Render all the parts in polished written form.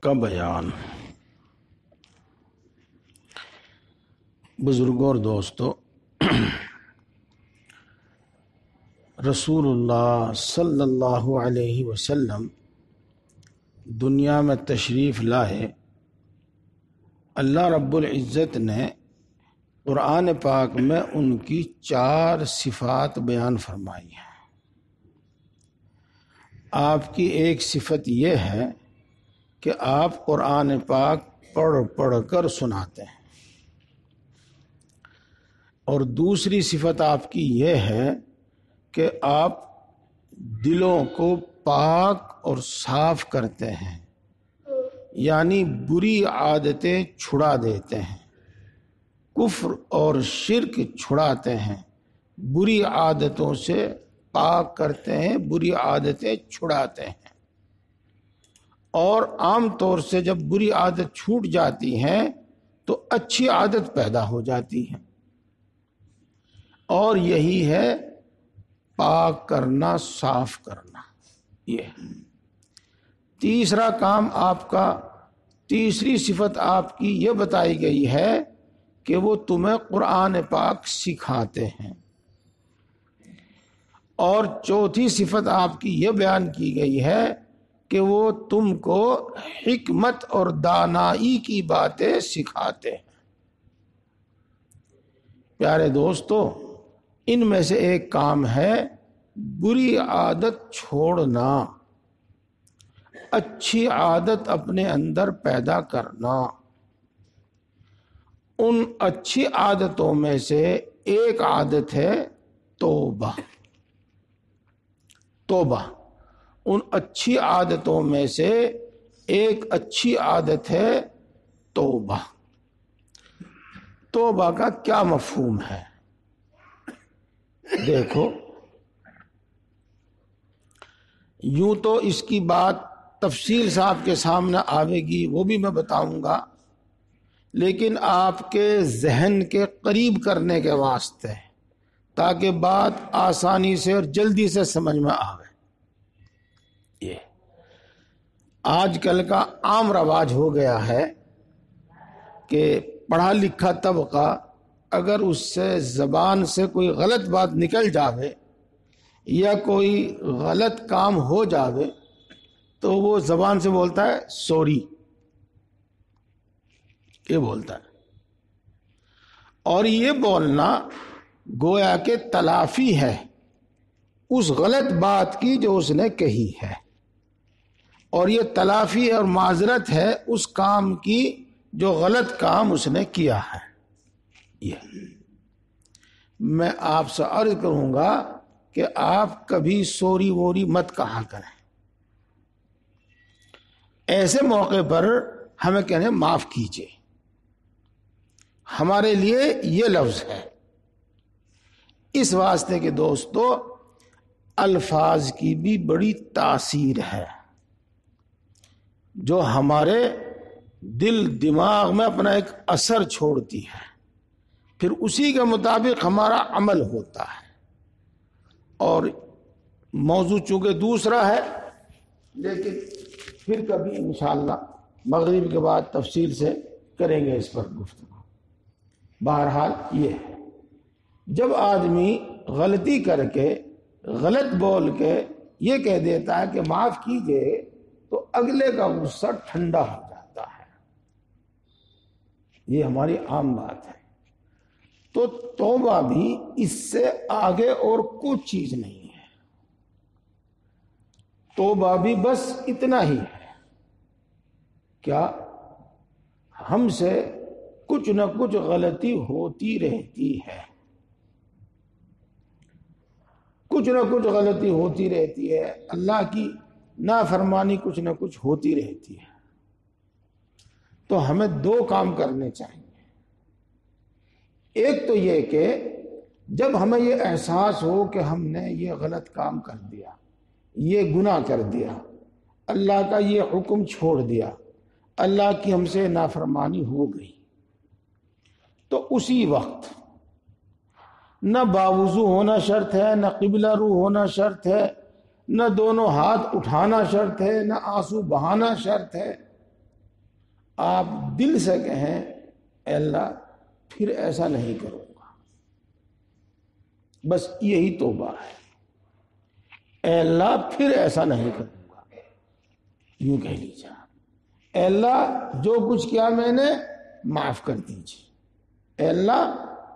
کا بیان۔ بزرگوں اور دوستو، رسول اللہ صلی اللہ علیہ وسلم دنیا میں تشریف لائے۔ اللہ رب العزت نے قرآن پاک میں ان کی 4 صفات بیان فرمائی ہیں۔ آپ کی ایک صفت یہ ہے کہ آپ قرآن پاک پڑھ کر سناتے ہیں، اور دوسری صفت آپ کی یہ ہے کہ آپ دلوں کو پاک اور صاف کرتے ہیں، یعنی بری عادتیں چھڑا دیتے ہیں، کفر اور شرک چھڑاتے ہیں، بری عادتوں سے پاک کرتے ہیں، بری عادتیں چھڑاتے ہیں۔ اور عام طور سے جب بری عادت چھوٹ جاتی ہیں تو اچھی عادت پیدا ہو جاتی ہے، اور یہی ہے پاک کرنا، صاف کرنا۔ یہ تیسرا کام آپ کا، تیسری صفت آپ کی یہ بتائی گئی ہے کہ وہ تمہیں قرآن پاک سکھاتے ہیں، اور چوتھی صفت آپ کی یہ بیان کی گئی ہے کہ وہ تم کو حکمت اور دانائی کی باتیں سکھاتے ہیں۔ پیارے دوستو، ان میں سے ایک کام ہے بری عادت چھوڑنا، اچھی عادت اپنے اندر پیدا کرنا۔ ان اچھی عادتوں میں سے ایک عادت ہے توبہ۔ توبہ ان اچھی عادتوں میں سے ایک اچھی عادت ہے توبہ۔ توبہ کا کیا مفہوم ہے؟ دیکھو، یوں تو اس کی بات تفصیل سے آپ کے سامنے آئے گی، وہ بھی میں بتاؤں گا، لیکن آپ کے ذہن کے قریب کرنے کے واسطے، تاکہ بات آسانی سے اور جلدی سے سمجھ میں آئے۔ یہ آج کل کا عام رواج ہو گیا ہے کہ پڑھا لکھا طبقہ اگر اس سے زبان سے کوئی غلط بات نکل جاوے یا کوئی غلط کام ہو جاوے تو وہ زبان سے بولتا ہے سوری، یہ بولتا ہے، اور یہ بولنا گویا کہ تلافی ہے اس غلط بات کی جو اس نے کہی ہے، اور یہ تلافی اور معذرت ہے اس کام کی جو غلط کام اس نے کیا ہے۔ یہ میں آپ سے عرض کروں گا کہ آپ کبھی سوری ووری مت کہا کریں۔ ایسے موقع پر ہمیں کہنے معاف کیجئے، ہمارے لیے یہ لفظ ہے۔ اس واسطے کہ دوستو، الفاظ کی بھی بڑی تاثیر ہے جو ہمارے دل دماغ میں اپنا ایک اثر چھوڑتی ہے، پھر اسی کے مطابق ہمارا عمل ہوتا ہے۔ اور موضوع چونکہ دوسرا ہے، لیکن پھر کبھی انشاءاللہ مغرب کے بعد تفصیل سے کریں گے اس پر گفتگو۔ بہرحال یہ ہے، جب آدمی غلطی کر کے، غلط بول کے یہ کہہ دیتا ہے کہ معاف کیجئے، تو اگلے کا غصہ ٹھنڈا ہو جاتا ہے۔ یہ ہماری عام بات ہے۔ تو توبہ بھی اس سے آگے اور کوئی چیز نہیں ہے۔ توبہ بھی بس اتنا ہی ہے، کیا ہم سے کچھ نہ کچھ غلطی ہوتی رہتی ہے، کچھ نہ کچھ غلطی ہوتی رہتی ہے، اللہ کی نافرمانی کچھ نہ کچھ ہوتی رہتی ہے۔ تو ہمیں 2 کام کرنے چاہیے۔ ایک تو یہ کہ جب ہمیں یہ احساس ہو کہ ہم نے یہ غلط کام کر دیا، یہ گناہ کر دیا، اللہ کا یہ حکم چھوڑ دیا، اللہ کی ہم سے نافرمانی ہو گئی، تو اسی وقت نہ باوضو ہونا شرط ہے، نہ قبلہ رو ہونا شرط ہے، نہ دونوں ہاتھ اٹھانا شرط ہے، نہ آنسو بہانا شرط ہے، آپ دل سے کہیں اے اللہ پھر ایسا نہیں کروں گا، بس یہی توبہ ہے، اے اللہ پھر ایسا نہیں کروں گا، یوں کہہ لیجیے اے اللہ جو کچھ کیا میں نے معاف کر دیجیے، اے اللہ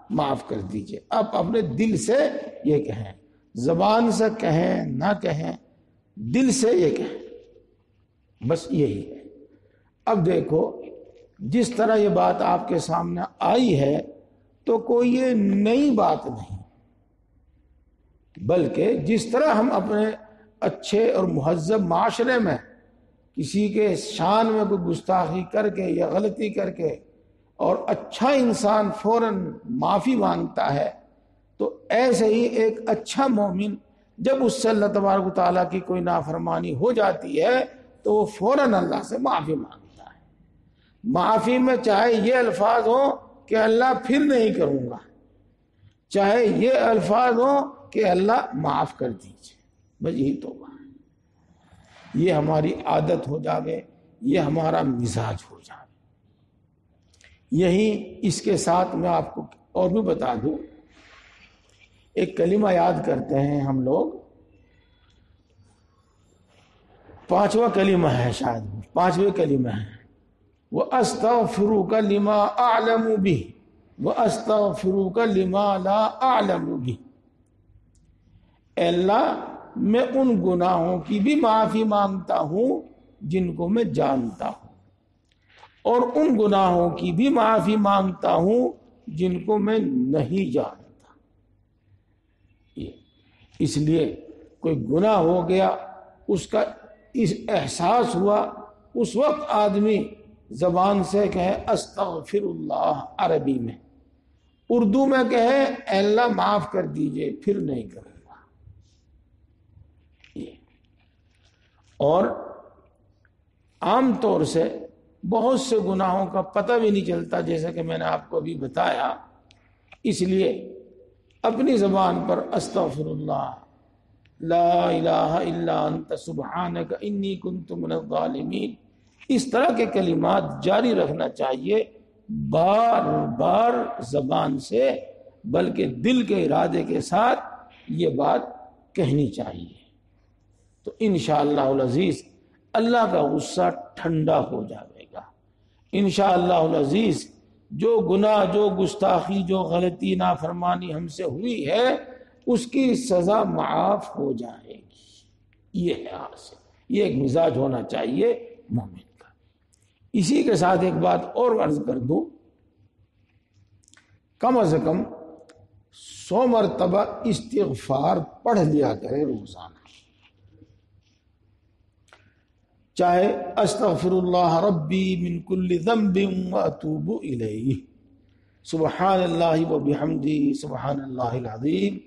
معاف کر دیجیے۔ آپ اپنے دل سے یہ کہیں، زبان سے کہیں نہ کہیں، دل سے یہ کہیں، بس یہی ہے۔ اب دیکھو جس طرح یہ بات آپ کے سامنے آئی ہے تو کوئی یہ نئی بات نہیں، بلکہ جس طرح ہم اپنے اچھے اور مہذب معاشرے میں کسی کے شان میں کوئی گستاخی کر کے یا غلطی کر کے اور اچھا انسان فوراً معافی مانگتا ہے، تو ایسے ہی ایک اچھا مومن جب اس سے اللہ تبارک و تعالیٰ کی کوئی نافرمانی ہو جاتی ہے تو وہ فوراً اللہ سے معافی مانگتا ہے۔ معافی میں چاہے یہ الفاظ ہوں کہ اللہ پھر نہیں کروں گا، چاہے یہ الفاظ ہوں کہ اللہ معاف کر دیجیے، بس یہی توبہ ہے۔ یہ ہماری عادت ہو جاوے، یہ ہمارا مزاج ہو جاوے۔ یہی اس کے ساتھ میں آپ کو اور بھی بتا دوں، ایک کلمہ یاد کرتے ہیں ہم لوگ، 5واں کلمہ ہے، شاید 5ویں کلمہ ہے، وَأَسْتَغْفِرُكَ لِمَا أَعْلَمُ بِهِ وَأَسْتَغْفِرُكَ لِمَا لَا أَعْلَمُ بِهِ۔ اے اللہ میں ان گناہوں کی بھی معافی مانگتا ہوں جن کو میں جانتا ہوں، اور ان گناہوں کی بھی معافی مانگتا ہوں جن کو میں نہیں جانتا۔ اس لیے کوئی گناہ ہو گیا، اس کا احساس ہوا، اس وقت آدمی زبان سے کہے استغفر اللہ عربی میں، اردو میں کہے اے اللہ معاف کر دیجئے پھر نہیں کروں گا۔ اور عام طور سے بہت سے گناہوں کا پتہ بھی نہیں چلتا، جیسا کہ میں نے آپ کو ابھی بتایا، اس لیے اپنی زبان پر استغفر اللہ، لا الہ الا انت سبحانک انی کنت من الظالمین، اس طرح کے کلمات جاری رکھنا چاہیے، بار بار زبان سے بلکہ دل کے ارادے کے ساتھ یہ بات کہنی چاہیے، تو انشاءاللہ العزیز اللہ کا غصہ ٹھنڈا ہو جائے گا۔ انشاءاللہ العزیز جو گناہ، جو گستاخی، جو غلطی، نافرمانی ہم سے ہوئی ہے اس کی سزا معاف ہو جائے گی۔ یہ ہے حاصل، یہ ایک مزاج ہونا چاہیے مومن کا۔ اسی کے ساتھ ایک بات اور عرض کر دوں، کم از کم 100 مرتبہ استغفار پڑھ لیا کرے روزانہ، چاہے استغفر اللہ ربی من کل ذنب واتوب الیہ، سبحان اللہ وبحمدہ سبحان اللہ العظیم،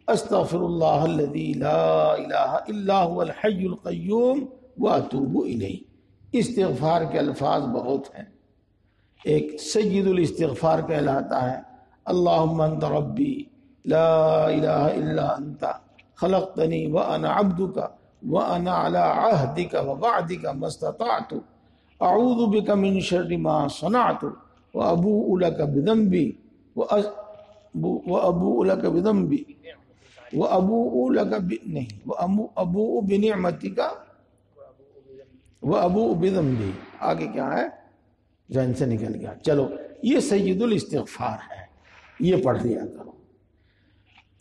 استغفر اللہ الذی لا الہ الا هو الحی القیوم واتوب الیہ۔ استغفار کے الفاظ بہت ہیں، ایک سید الاستغفار کہلاتا ہے، اللہم انت ربی لا الہ الا انت خلقتنی وانا عبدک وانا علی عہدک ووعدک ما استطعت اعوذ بک من شر ما صنعت وابوء لک بذنبی وابوء لک بذنبی وابوء لک وابوء بنعمتک وابوء بذنبی۔ آگے کیا ہے ذہن سے نکل گیا، چلو یہ سید الاستغفار ہے، یہ پڑھ لیا کرو۔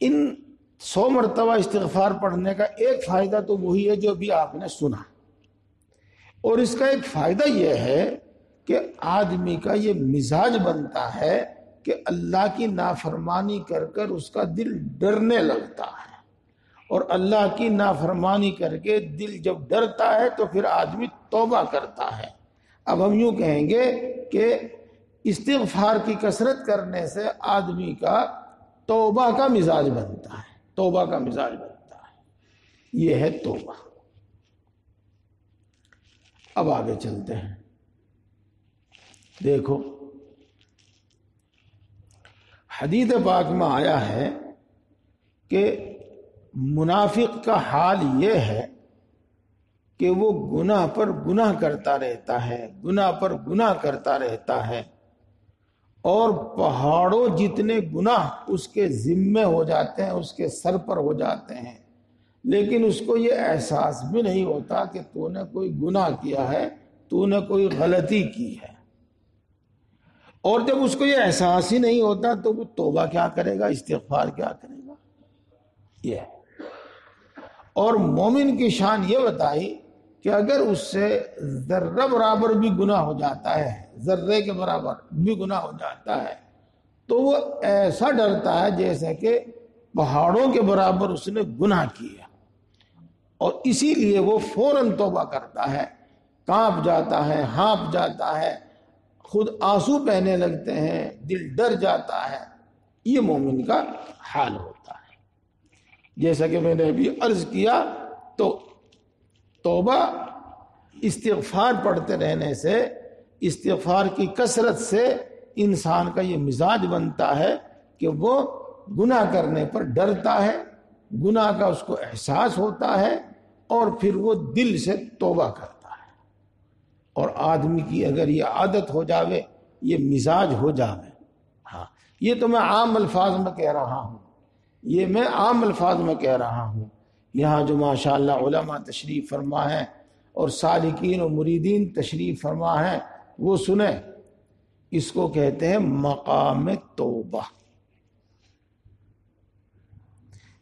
ان 100 مرتبہ استغفار پڑھنے کا ایک فائدہ تو وہی ہے جو ابھی آپ نے سنا، اور اس کا ایک فائدہ یہ ہے کہ آدمی کا یہ مزاج بنتا ہے کہ اللہ کی نافرمانی کر کر اس کا دل ڈرنے لگتا ہے، اور اللہ کی نافرمانی کر کے دل جب ڈرتا ہے تو پھر آدمی توبہ کرتا ہے۔ اب ہم یوں کہیں گے کہ استغفار کی کثرت کرنے سے آدمی کا توبہ کا مزاج بنتا ہے، توبہ کا مزاج بنتا ہے، یہ ہے توبہ۔ اب آگے چلتے ہیں، دیکھو حدیث پاک میں آیا ہے کہ منافق کا حال یہ ہے کہ وہ گناہ پر گناہ کرتا رہتا ہے، گناہ پر گناہ کرتا رہتا ہے، اور پہاڑوں جتنے گناہ اس کے ذمے ہو جاتے ہیں، اس کے سر پر ہو جاتے ہیں، لیکن اس کو یہ احساس بھی نہیں ہوتا کہ تو نے کوئی گناہ کیا ہے، تو نے کوئی غلطی کی ہے۔ اور جب اس کو یہ احساس ہی نہیں ہوتا تو وہ توبہ کیا کرے گا، استغفار کیا کرے گا؟ یہ اور مومن کی شان یہ بتائی کہ اگر اس سے ذرہ برابر بھی گناہ ہو جاتا ہے، ذرے کے برابر بھی گناہ ہو جاتا ہے، تو وہ ایسا ڈرتا ہے جیسے کہ پہاڑوں کے برابر اس نے گناہ کیا، اور اسی لیے وہ فوراً توبہ کرتا ہے، کانپ جاتا ہے، ہانپ جاتا ہے، خود آنسو بہنے لگتے ہیں، دل ڈر جاتا ہے۔ یہ مومن کا حال ہوتا ہے۔ جیسا کہ میں نے ابھی عرض کیا، تو توبہ استغفار پڑھتے رہنے سے، استغفار کی کثرت سے انسان کا یہ مزاج بنتا ہے کہ وہ گناہ کرنے پر ڈرتا ہے، گناہ کا اس کو احساس ہوتا ہے، اور پھر وہ دل سے توبہ کرتا ہے۔ اور آدمی کی اگر یہ عادت ہو جاوے، یہ مزاج ہو جاوے، ہاں، یہ تو میں عام الفاظ میں کہہ رہا ہوں، یہ میں عام الفاظ میں کہہ رہا ہوں۔ یہاں جو ماشاءاللہ علماء تشریف فرما ہیں اور سالکین و مریدین تشریف فرما ہیں، وہ سنیں، اس کو کہتے ہیں مقام توبہ۔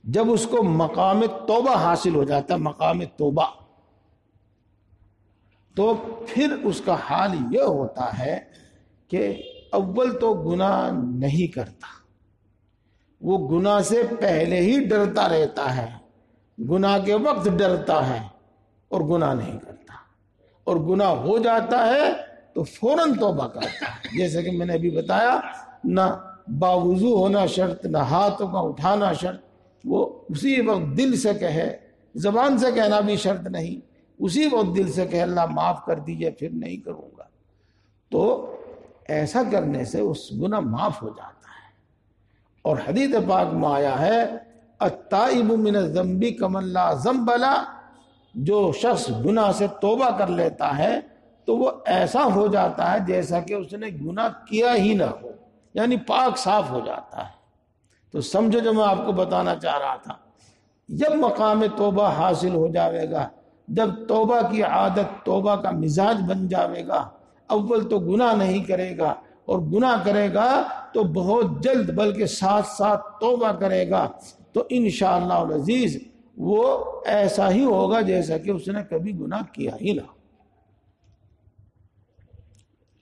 جب اس کو مقام توبہ حاصل ہو جاتا ہے، مقام توبہ، تو پھر اس کا حال یہ ہوتا ہے کہ اول تو گناہ نہیں کرتا، وہ گناہ سے پہلے ہی ڈرتا رہتا ہے، گناہ کے وقت ڈرتا ہے اور گناہ نہیں کرتا، اور گناہ ہو جاتا ہے تو فوراً توبہ کرتا ہے۔ جیسے کہ میں نے ابھی بتایا، نہ باوضو ہونا شرط، نہ ہاتھوں کا اٹھانا شرط، وہ اسی وقت دل سے کہے، زبان سے کہنا بھی شرط نہیں، اسی وقت دل سے کہ اللہ معاف کر دیجئے، پھر نہیں کروں گا۔ تو ایسا کرنے سے اس گناہ معاف ہو جاتا ہے۔ اور حدیث پاک میں آیا ہے، التائب من الذنب کمن لا ذنب له، جو شخص گناہ سے توبہ کر لیتا ہے تو وہ ایسا ہو جاتا ہے جیسا کہ اس نے گناہ کیا ہی نہ ہو، یعنی پاک صاف ہو جاتا ہے۔ تو سمجھو جو میں آپ کو بتانا چاہ رہا تھا، جب مقام توبہ حاصل ہو جاوے گا، جب توبہ کی عادت، توبہ کا مزاج بن جاوے گا، اول تو گناہ نہیں کرے گا، اور گناہ کرے گا تو بہت جلد، بلکہ ساتھ ساتھ توبہ کرے گا، تو انشاءاللہ العزیز وہ ایسا ہی ہوگا جیسا کہ اس نے کبھی گناہ کیا ہی نہ۔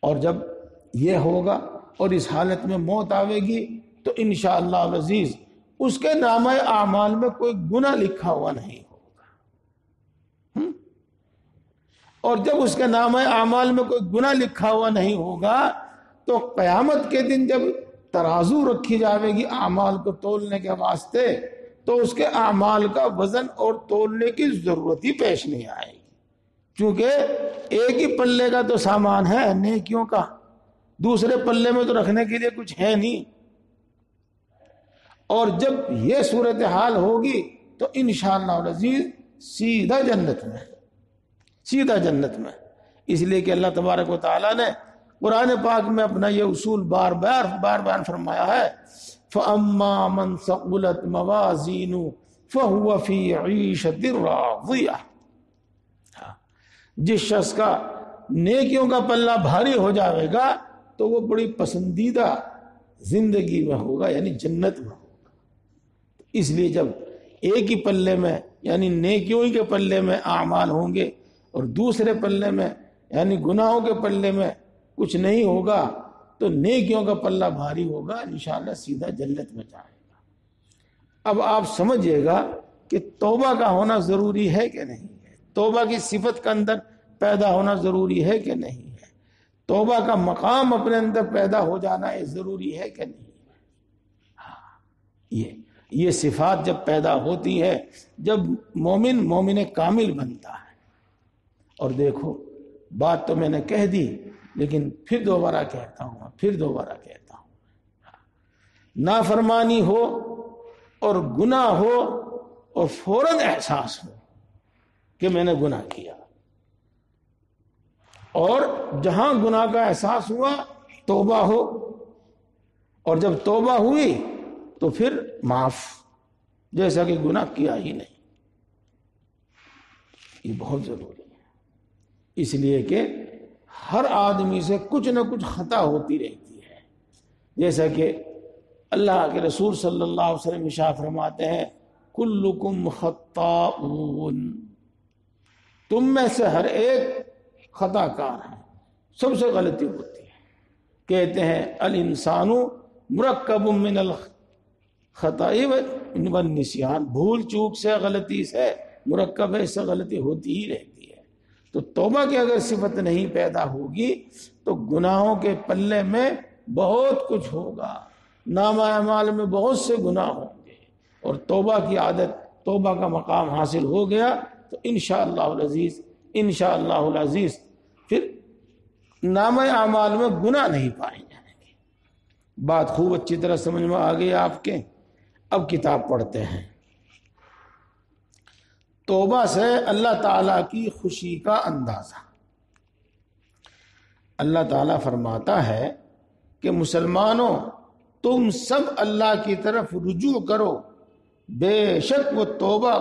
اور جب یہ ہوگا اور اس حالت میں موت آوے گی تو انشاءاللہ العزیز اس کے نامہ اعمال میں کوئی گناہ لکھا ہوا نہیں ہوگا۔ اور جب اس کے نامہ اعمال میں کوئی گناہ لکھا ہوا نہیں ہوگا تو قیامت کے دن جب ترازو رکھی جاوے گی اعمال کو تولنے کے واسطے، تو اس کے اعمال کا وزن اور تولنے کی ضرورت ہی پیش نہیں آئے گی، کیونکہ ایک ہی پلے کا تو سامان ہے نیکیوں کا، دوسرے پلے میں تو رکھنے کے لیے کچھ ہے نہیں۔ اور جب یہ صورتحال ہوگی تو انشاءاللہ العزیز سیدھا جنت میں، سیدھا جنت میں۔ اس لیے کہ اللہ تبارک و تعالیٰ نے قرآن پاک میں اپنا یہ اصول بار بار فرمایا ہے، فَأَمَّا مَنْ ثَقُلَتْ مَوَازِينُهُ فَهُوَ فِي عِيشَةٍ رَاضِيَةٍ، جس شخص کا نیکیوں کا پلہ بھاری ہو جاوے گا تو وہ بڑی پسندیدہ زندگی میں ہوگا، یعنی جنت میں ہوگا۔ اس لیے جب ایک ہی پلے میں یعنی نیکیوں کے پلے میں اعمال ہوں گے اور دوسرے پلے میں یعنی گناہوں کے پلے میں کچھ نہیں ہوگا، تو نیکیوں کا پلہ بھاری ہوگا، انشاءاللہ سیدھا جنت میں جائے گا۔ اب آپ سمجھئے گا کہ توبہ کا ہونا ضروری ہے کہ نہیں ہے، توبہ کی صفت کا اندر پیدا ہونا ضروری ہے کہ نہیں ہے، توبہ کا مقام اپنے اندر پیدا ہو جانا ہے ضروری ہے کہ نہیں ہے۔ ہاں، یہ صفات جب پیدا ہوتی ہے، جب مومن کامل بنتا ہے۔ اور دیکھو، بات تو میں نے کہہ دی، لیکن پھر دوبارہ کہتا ہوں، نافرمانی ہو اور گناہ ہو اور فوراً احساس ہو کہ میں نے گناہ کیا، اور جہاں گناہ کا احساس ہوا توبہ ہو، اور جب توبہ ہوئی تو پھر معاف، جیسا کہ گناہ کیا ہی نہیں۔ یہ بہت ضروری ہے، اس لیے کہ ہر آدمی سے کچھ نہ کچھ خطا ہوتی رہتی ہے، جیسا کہ اللہ کے رسول صلی اللہ علیہ وسلم ارشاد فرماتے ہیں کلکم خطاؤن، تم میں سے ہر ایک خطا کار ہے، سب سے غلطی ہوتی ہے۔ کہتے ہیں الانسان مرکب من الخطاء والنسیان، بھول چوک سے، غلطی سے مرکب ہے، اس سے غلطی ہوتی ہی رہتی ہے۔ تو توبہ کی اگر صفت نہیں پیدا ہوگی تو گناہوں کے پلے میں بہت کچھ ہوگا، نامہ اعمال میں بہت سے گناہ ہوں گے، اور توبہ کی عادت، توبہ کا مقام حاصل ہو گیا تو انشاءاللہ العزیز، انشاءاللہ العزیز پھر نامہ اعمال میں گناہ نہیں پائے جائیں گے۔ بات خوب اچھی طرح سمجھ میں آ گئی آپ کے۔ اب کتاب پڑھتے ہیں۔ توبہ سے اللہ تعالیٰ کی خوشی کا اندازہ۔ اللہ تعالیٰ فرماتا ہے کہ مسلمانوں تم سب اللہ کی طرف رجوع کرو، بے شک وہ توبہ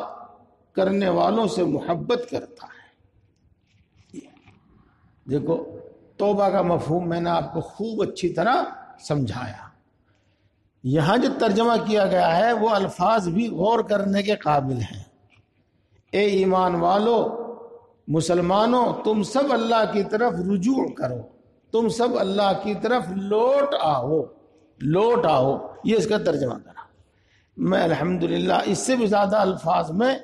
کرنے والوں سے محبت کرتا ہے۔ دیکھو توبہ کا مفہوم میں نے آپ کو خوب اچھی طرح سمجھایا۔ یہاں جو ترجمہ کیا گیا ہے وہ الفاظ بھی غور کرنے کے قابل ہیں۔ اے ایمان والو، مسلمانوں تم سب اللہ کی طرف رجوع کرو، تم سب اللہ کی طرف لوٹ آؤ، لوٹ آؤ، یہ اس کا ترجمہ کرا۔ میں الحمدللہ اس سے بھی زیادہ الفاظ میں،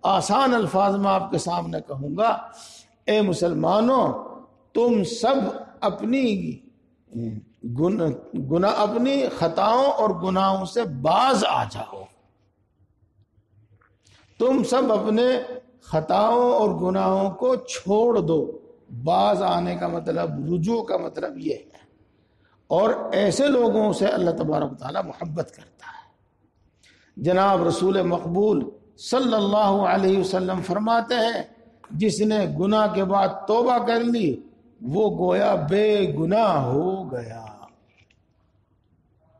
آسان الفاظ میں آپ کے سامنے کہوں گا، اے مسلمانوں تم سب اپنی اپنی خطاؤں اور گناہوں سے باز آ جاؤ، تم سب اپنے خطاؤں اور گناہوں کو چھوڑ دو۔ باز آنے کا مطلب، رجوع کا مطلب یہ ہے، اور ایسے لوگوں سے اللہ تبارک و تعالیٰ محبت کرتا ہے۔ جناب رسول مقبول صلی اللہ علیہ وسلم فرماتے ہیں جس نے گناہ کے بعد توبہ کر لی وہ گویا بے گناہ ہو گیا،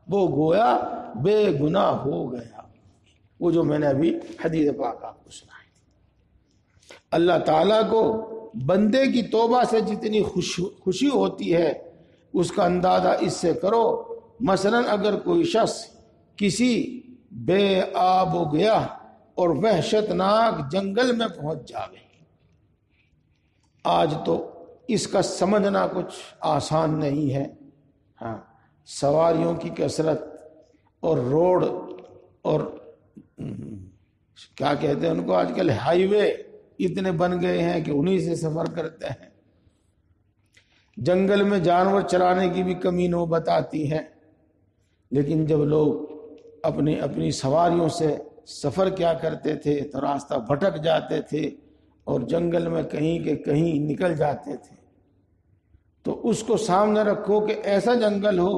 وہ گویا بے گناہ ہو گیا۔ وہ جو میں نے ابھی حدیث پاک آپ کو سنائی تھی۔ اللہ تعالیٰ کو بندے کی توبہ سے جتنی خوشی ہوتی ہے اس کا اندازہ اس سے کرو، مثلا اگر کوئی شخص کسی بے آب و گیا اور وحشتناک جنگل میں پہنچ جاوے۔ آج تو اس کا سمجھنا کچھ آسان نہیں ہے، ہاں، سواریوں کی کثرت اور روڈ اور کیا کہتے ہیں ان کو، آج کل ہائی وے اتنے بن گئے ہیں کہ انہی سے سفر کرتے ہیں۔ جنگل میں جانور چرانے کی بھی کمی نوبت آتی ہے، لیکن جب لوگ اپنی سواریوں سے سفر کیا کرتے تھے تو راستہ بھٹک جاتے تھے اور جنگل میں کہیں کے کہیں نکل جاتے تھے۔ تو اس کو سامنے رکھو کہ ایسا جنگل ہو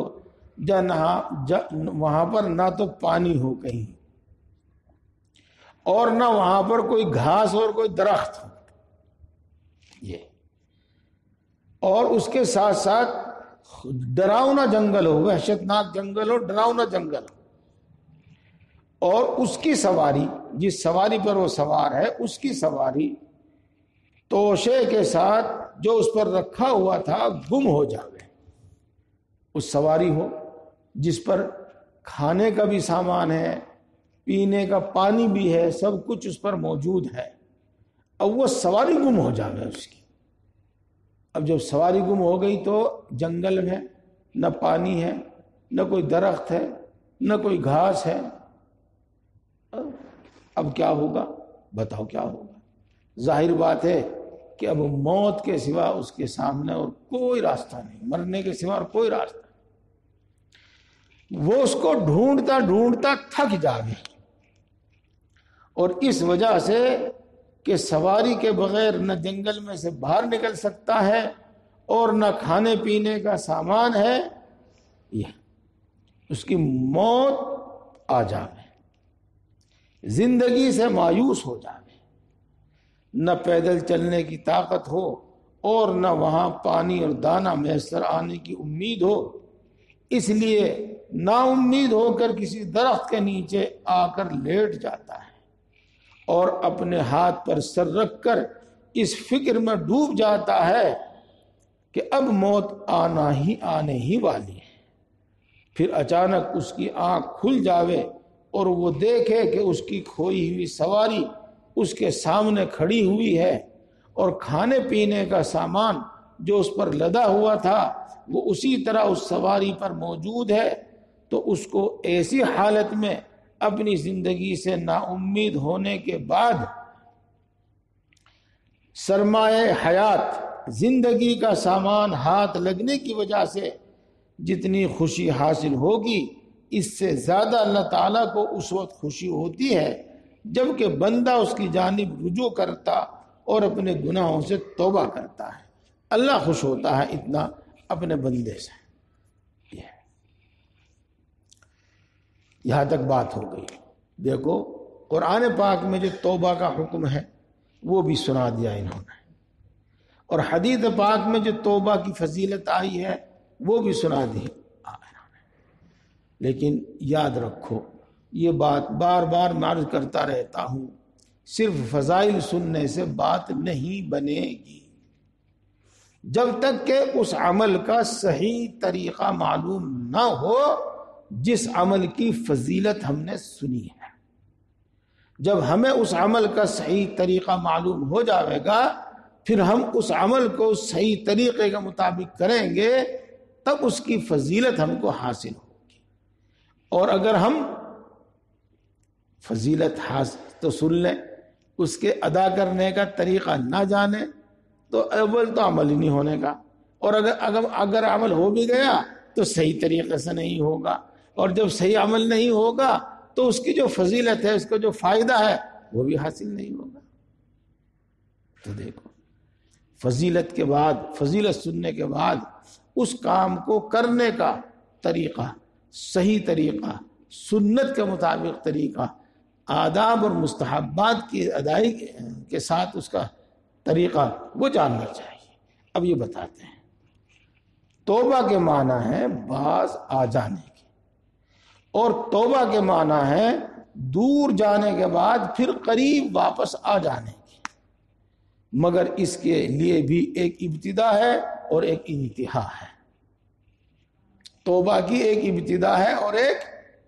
وہاں پر نہ تو پانی ہو کہیں، اور نہ وہاں پر کوئی گھاس اور کوئی درخت ہو، یہ، اور اس کے ساتھ ساتھ ڈراؤنا جنگل ہو، وحشتناک جنگل ہو، ڈراؤنا جنگل ہو، اور اس کی سواری، جس سواری پر وہ سوار ہے اس کی سواری توشے کے ساتھ جو اس پر رکھا ہوا تھا گم ہو جاوے۔ اس سواری ہو جس پر کھانے کا بھی سامان ہے، پینے کا پانی بھی ہے، سب کچھ اس پر موجود ہے، اب وہ سواری گم ہو جاوے اس کی۔ اب جب سواری گم ہو گئی تو جنگل میں نہ پانی ہے، نہ کوئی درخت ہے، نہ کوئی گھاس ہے، اب کیا ہوگا؟ بتاؤ کیا ہوگا؟ ظاہر بات ہے کہ اب موت کے سوا اس کے سامنے اور کوئی راستہ نہیں، مرنے کے سوا اور کوئی راستہ نہیں۔ وہ اس کو ڈھونڈتا ڈھونڈتا تھک جاوے، اور اس وجہ سے کہ سواری کے بغیر نہ جنگل میں سے باہر نکل سکتا ہے اور نہ کھانے پینے کا سامان ہے، یہ اس کی موت آ جاوے، زندگی سے مایوس ہو جاوے، نہ پیدل چلنے کی طاقت ہو اور نہ وہاں پانی اور دانہ میسر آنے کی امید ہو، اس لیے نا امید ہو کر کسی درخت کے نیچے آ کر لیٹ جاتا ہے اور اپنے ہاتھ پر سر رکھ کر اس فکر میں ڈوب جاتا ہے کہ اب موت آنے ہی والی ہے۔ پھر اچانک اس کی آنکھ کھل جاوے اور وہ دیکھے کہ اس کی کھوئی ہوئی سواری اس کے سامنے کھڑی ہوئی ہے اور کھانے پینے کا سامان جو اس پر لدا ہوا تھا وہ اسی طرح اس سواری پر موجود ہے، تو اس کو ایسی حالت میں اپنی زندگی سے نا امید ہونے کے بعد سرمایہ حیات زندگی کا سامان ہاتھ لگنے کی وجہ سے جتنی خوشی حاصل ہوگی، اس سے زیادہ اللہ تعالیٰ کو اس وقت خوشی ہوتی ہے جب کہ بندہ اس کی جانب رجوع کرتا اور اپنے گناہوں سے توبہ کرتا ہے۔ اللہ خوش ہوتا ہے اتنا اپنے بندے سے۔ یہاں تک بات ہو گئی۔ دیکھو قرآن پاک میں جو توبہ کا حکم ہے وہ بھی سنا دیا انہوں نے، اور حدیث پاک میں جو توبہ کی فضیلت آئی ہے وہ بھی سنا دی انہوں نے۔ لیکن یاد رکھو، یہ بات بار بار میں عرض کرتا رہتا ہوں، صرف فضائل سننے سے بات نہیں بنے گی جب تک کہ اس عمل کا صحیح طریقہ معلوم نہ ہو جس عمل کی فضیلت ہم نے سنی ہے۔ جب ہمیں اس عمل کا صحیح طریقہ معلوم ہو جائے گا، پھر ہم اس عمل کو صحیح طریقے کے مطابق کریں گے، تب اس کی فضیلت ہم کو حاصل ہوگی۔ اور اگر ہم فضیلت حاصل تو سن لیں، اس کے ادا کرنے کا طریقہ نہ جانیں، تو اول تو عمل ہی نہیں ہونے کا، اور اگر عمل ہو بھی گیا تو صحیح طریقے سے نہیں ہوگا، اور جب صحیح عمل نہیں ہوگا تو اس کی جو فضیلت ہے، اس کا جو فائدہ ہے وہ بھی حاصل نہیں ہوگا۔ تو دیکھو، فضیلت کے بعد، فضیلت سننے کے بعد اس کام کو کرنے کا طریقہ، صحیح طریقہ، سنت کے مطابق طریقہ، آداب اور مستحبات کی ادائیگی کے ساتھ اس کا طریقہ وہ جاننا چاہیے۔ اب یہ بتاتے ہیں، توبہ کے معنی ہے باز آ جانے کی، اور توبہ کے معنی ہے دور جانے کے بعد پھر قریب واپس آ جانے کی، مگر اس کے لیے بھی ایک ابتدا ہے اور ایک انتہا ہے۔ توبہ کی ایک ابتدا ہے اور ایک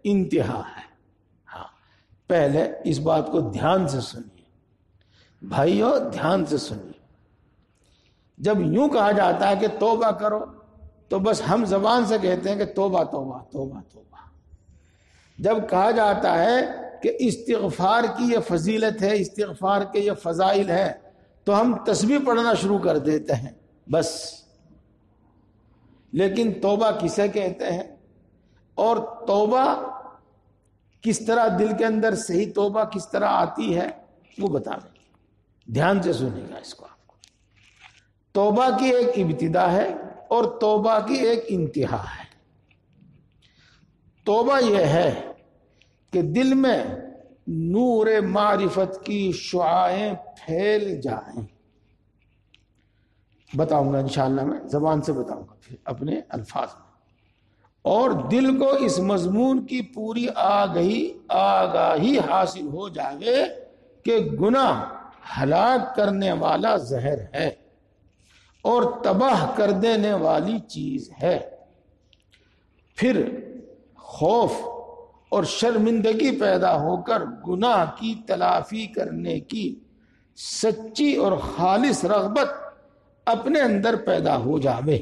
انتہا ہے۔ ہاں، پہلے اس بات کو دھیان سے سنیے بھائیو، دھیان سے سنیے۔ جب یوں کہا جاتا ہے کہ توبہ کرو تو بس ہم زبان سے کہتے ہیں کہ توبہ توبہ توبہ توبہ۔ جب کہا جاتا ہے کہ استغفار کی یہ فضیلت ہے، استغفار کے یہ فضائل ہیں، تو ہم تسبیح پڑھنا شروع کر دیتے ہیں بس۔ لیکن توبہ کسے کہتے ہیں، اور توبہ کس طرح دل کے اندر صحیح توبہ کس طرح آتی ہے وہ بتا دیں۔ دھیان سے سنیں گا اس کو۔ آپ کو توبہ کی ایک ابتدا ہے اور توبہ کی ایک انتہا ہے۔ توبہ یہ ہے کہ دل میں نور معرفت کی شعاعیں پھیل جائیں۔ بتاؤں گا انشاءاللہ، میں زبان سے بتاؤں گا پھر اپنے الفاظ میں، اور دل کو اس مضمون کی پوری آگاہی حاصل ہو جائے کہ گناہ ہلاک کرنے والا زہر ہے اور تباہ کر دینے والی چیز ہے۔ پھر خوف اور شرمندگی پیدا ہو کر گناہ کی تلافی کرنے کی سچی اور خالص رغبت اپنے اندر پیدا ہو جاوے،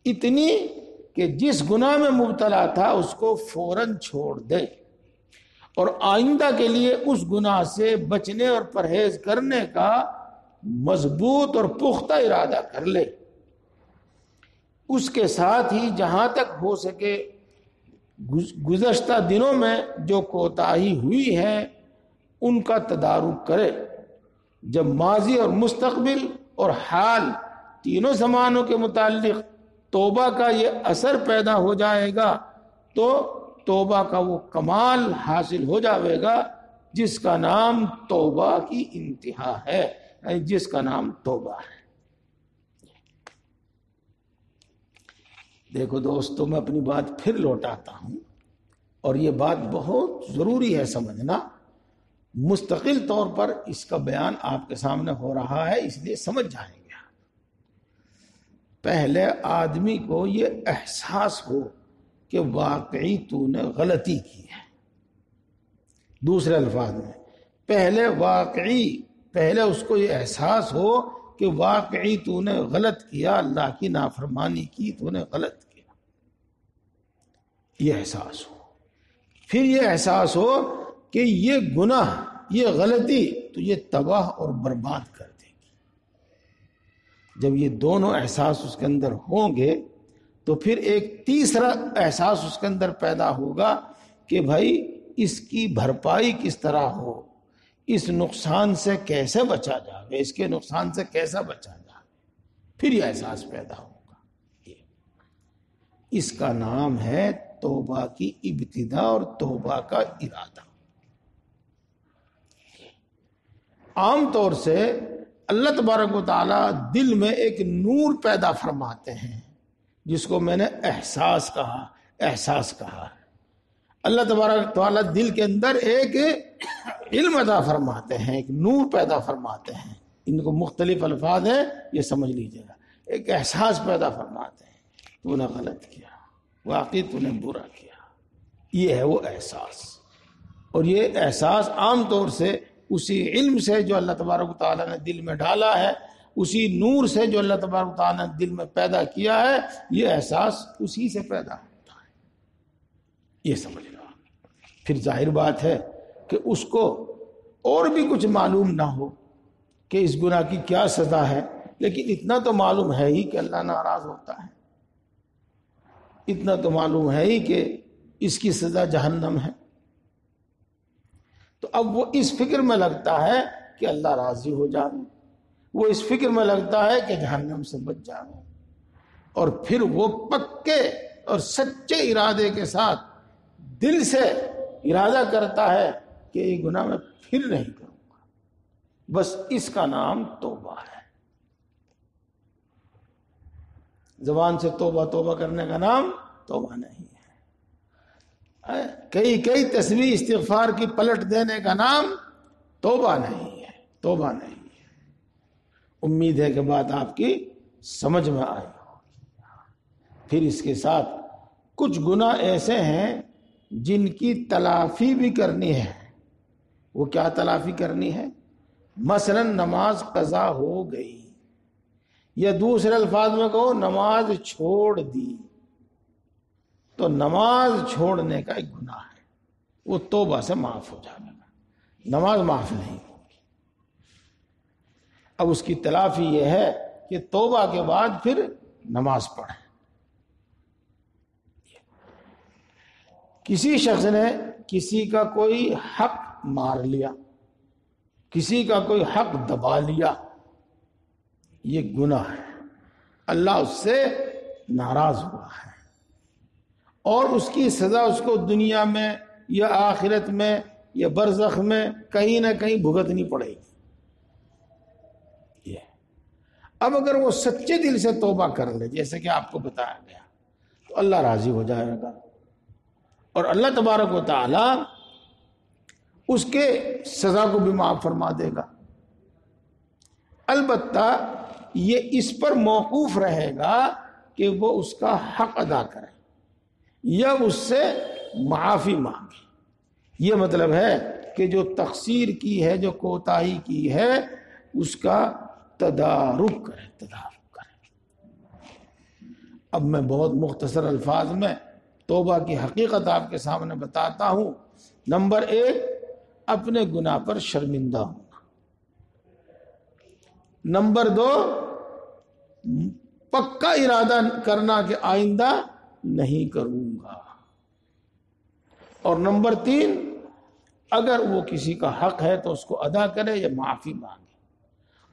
اتنی کہ جس گناہ میں مبتلا تھا اس کو فوراً چھوڑ دے اور آئندہ کے لیے اس گناہ سے بچنے اور پرہیز کرنے کا مضبوط اور پختہ ارادہ کر لے۔ اس کے ساتھ ہی جہاں تک ہو سکے گزشتہ دنوں میں جو کوتاہی ہوئی ہے ان کا تدارک کرے۔ جب ماضی اور مستقبل اور حال تینوں زمانوں کے متعلق توبہ کا یہ اثر پیدا ہو جائے گا تو توبہ کا وہ کمال حاصل ہو جائے گا جس کا نام توبہ کی انتہا ہے، یعنی جس کا نام توبہ ہے۔ دیکھو دوستو، میں اپنی بات پھر لوٹاتا ہوں، اور یہ بات بہت ضروری ہے سمجھنا، مستقل طور پر اس کا بیان آپ کے سامنے ہو رہا ہے، اس لیے سمجھ جائیں گے۔ پہلے آدمی کو یہ احساس ہو کہ واقعی تو نے غلطی کی ہے۔ دوسرے الفاظ میں پہلے اس کو یہ احساس ہو کہ واقعی تو نے غلط کیا، اللہ کی نافرمانی کی، تو نے غلط کیا، یہ احساس ہو۔ پھر یہ احساس ہو کہ یہ گناہ، یہ غلطی تجھے تباہ اور برباد کر دے گی۔ جب یہ دونوں احساس اس کے اندر ہوں گے تو پھر ایک تیسرا احساس اس کے اندر پیدا ہوگا کہ بھائی اس کی بھرپائی کس طرح ہو، اس نقصان سے کیسے بچا جائے، اس کے نقصان سے کیسا بچا جائے، پھر یہ احساس پیدا ہوگا۔ اس کا نام ہے توبہ کی ابتدا اور توبہ کا ارادہ۔ عام طور سے اللہ تبارک و تعالی دل میں ایک نور پیدا فرماتے ہیں، جس کو میں نے احساس کہا۔ اللہ تبارک و تعالی دل کے اندر ایک علم عطا فرماتے ہیں، ایک نور پیدا فرماتے ہیں۔ ان کو مختلف الفاظ ہیں، یہ سمجھ لیجیے گا۔ ایک احساس پیدا فرماتے ہیں، تو نے غلط کیا، واقعی تو نے برا کیا، یہ ہے وہ احساس۔ اور یہ احساس عام طور سے اسی علم سے جو اللہ تبارک و تعالیٰ نے دل میں ڈالا ہے، اسی نور سے جو اللہ تبارک و تعالیٰ نے دل میں پیدا کیا ہے، یہ احساس اسی سے پیدا ہوتا ہے، یہ سمجھ لو۔ پھر ظاہر بات ہے کہ اس کو اور بھی کچھ معلوم نہ ہو کہ اس گناہ کی کیا سزا ہے، لیکن اتنا تو معلوم ہے ہی کہ اللہ ناراض ہوتا ہے، اتنا تو معلوم ہے ہی کہ اس کی سزا جہنم ہے۔ تو اب وہ اس فکر میں لگتا ہے کہ اللہ راضی ہو جائے، وہ اس فکر میں لگتا ہے کہ جہنم سے بچ جائے، اور پھر وہ پکے اور سچے ارادے کے ساتھ دل سے ارادہ کرتا ہے کہ یہ گناہ میں پھر نہیں کروں گا۔ بس اس کا نام توبہ ہے۔ زبان سے توبہ توبہ کرنے کا نام توبہ نہیں ہے۔ کئی تسبیح استغفار کی پلٹ دینے کا نام توبہ نہیں ہے، توبہ نہیں ہے۔ امید ہے کہ بات آپ کی سمجھ میں آئی ہوگی۔ پھر اس کے ساتھ کچھ گناہ ایسے ہیں جن کی تلافی بھی کرنی ہے۔ وہ کیا تلافی کرنی ہے؟ مثلا نماز قضا ہو گئی، یا دوسرے الفاظ میں کہو نماز چھوڑ دی، تو نماز چھوڑنے کا ایک گناہ ہے، وہ توبہ سے معاف ہو جائے گا، نماز معاف نہیں ہوگی۔ اب اس کی تلافی یہ ہے کہ توبہ کے بعد پھر نماز پڑھیں۔ کسی شخص نے کسی کا کوئی حق مار لیا، کسی کا کوئی حق دبا لیا، یہ گناہ ہے، اللہ اس سے ناراض ہوا ہے، اور اس کی سزا اس کو دنیا میں یا آخرت میں یا برزخ میں کہیں نہ کہیں بھگتنی پڑے گی۔ اب اگر وہ سچے دل سے توبہ کر لے، جیسے کہ آپ کو بتایا گیا، تو اللہ راضی ہو جائے گا، اور اللہ تبارک و تعالی اس کے سزا کو بھی معاف فرما دے گا۔ البتہ یہ اس پر موقوف رہے گا کہ وہ اس کا حق ادا کرے یا اس سے معافی مانگے۔ یہ مطلب ہے کہ جو تقصیر کی ہے، جو کوتاہی کی ہے، اس کا تدارک کرے۔ اب میں بہت مختصر الفاظ میں توبہ کی حقیقت آپ کے سامنے بتاتا ہوں۔ نمبر 1، اپنے گناہ پر شرمندہ ہونا۔ نمبر 2، پکا ارادہ کرنا کہ آئندہ نہیں کروں گا۔ اور نمبر 3، اگر وہ کسی کا حق ہے تو اس کو ادا کرے یا معافی مانگے۔